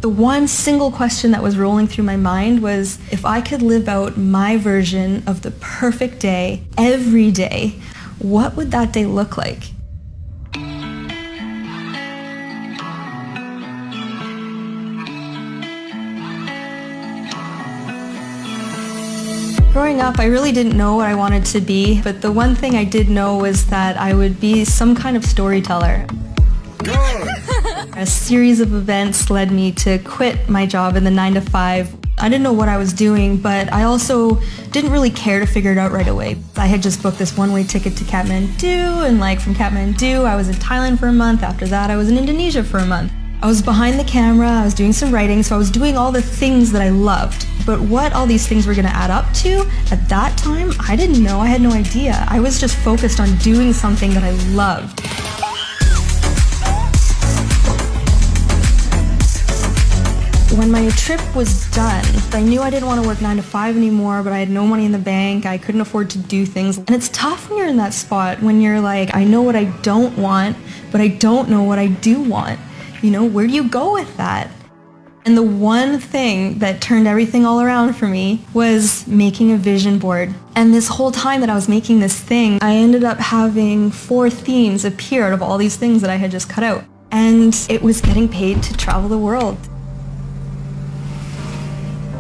The one single question that was rolling through my mind was, if I could live out my version of the perfect day every day, what would that day look like? Growing up, I really didn't know what I wanted to be, but the one thing I did know was that I would be some kind of storyteller. A series of events led me to quit my job in the 9-to-5. I didn't know what I was doing, but I also didn't really care to figure it out right away. I had just booked this one-way ticket to Kathmandu, and from Kathmandu, I was in Thailand for a month. After that, I was in Indonesia for a month. I was behind the camera, I was doing some writing, so I was doing all the things that I loved. But what all these things were going to add up to, at that time, I didn't know. I had no idea. I was just focused on doing something that I loved. When my trip was done, I knew I didn't want to work 9-to-5 anymore, but I had no money in the bank. I couldn't afford to do things. And it's tough when you're in that spot, when you're like, I know what I don't want, but I don't know what I do want. Where do you go with that? And the one thing that turned everything all around for me was making a vision board. And this whole time that I was making this thing, I ended up having 4 themes appear out of all these things that I had just cut out. And it was getting paid to travel the world.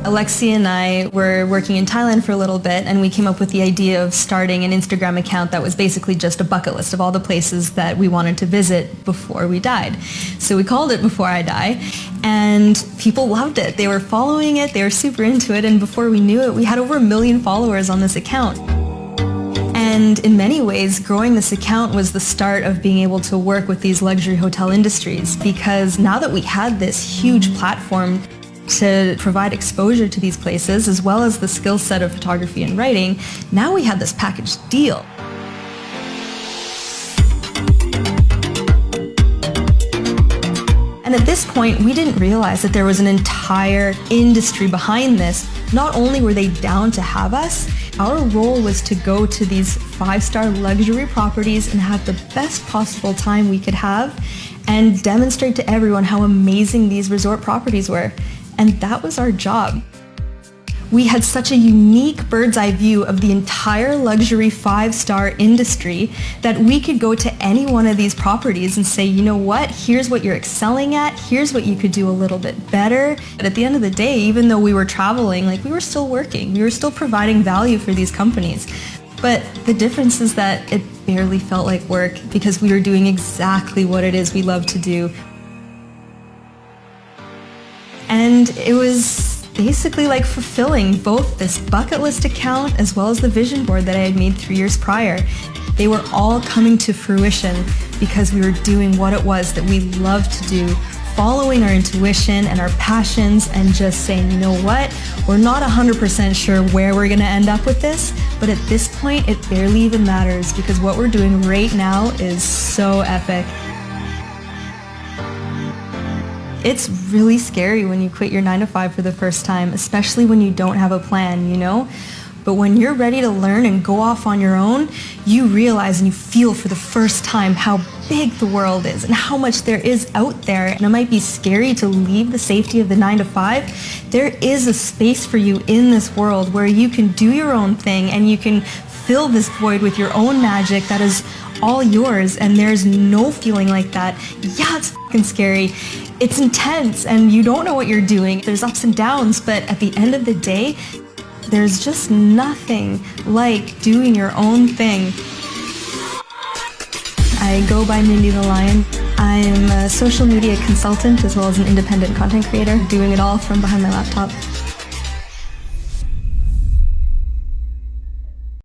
Alexi and I were working in Thailand for a little bit, and we came up with the idea of starting an Instagram account that was basically just a bucket list of all the places that we wanted to visit before we died. So we called it Before I Die, and people loved it. They were following it, they were super into it, and before we knew it, we had over 1 million followers on this account. And in many ways, growing this account was the start of being able to work with these luxury hotel industries, because now that we had this huge platform to provide exposure to these places, as well as the skill set of photography and writing, now we had this package deal. And at this point, we didn't realize that there was an entire industry behind this. Not only were they down to have us, our role was to go to these 5-star luxury properties and have the best possible time we could have and demonstrate to everyone how amazing these resort properties were. And that was our job. We had such a unique bird's eye view of the entire luxury 5-star industry that we could go to any one of these properties and say, you know what, here's what you're excelling at, here's what you could do a little bit better. But at the end of the day, even though we were traveling, we were still working. We were still providing value for these companies. But the difference is that it barely felt like work because we were doing exactly what it is we love to do. And it was basically fulfilling both this bucket list account as well as the vision board that I had made 3 years prior. They were all coming to fruition because we were doing what it was that we loved to do, following our intuition and our passions and just saying, you know what, we're not 100% sure where we're going to end up with this, but at this point it barely even matters because what we're doing right now is so epic. It's really scary when you quit your 9-to-5 for the first time, especially when you don't have a plan, But when you're ready to learn and go off on your own, you realize and you feel for the first time how big the world is and how much there is out there. And it might be scary to leave the safety of the 9-to-5. There is a space for you in this world where you can do your own thing and you can fill this void with your own magic that is all yours, and there's no feeling like that. Yeah, it's fucking scary. It's intense and you don't know what you're doing. There's ups and downs, but at the end of the day, there's just nothing like doing your own thing. I go by Mindy the Lion. I'm a social media consultant as well as an independent content creator, doing it all from behind my laptop.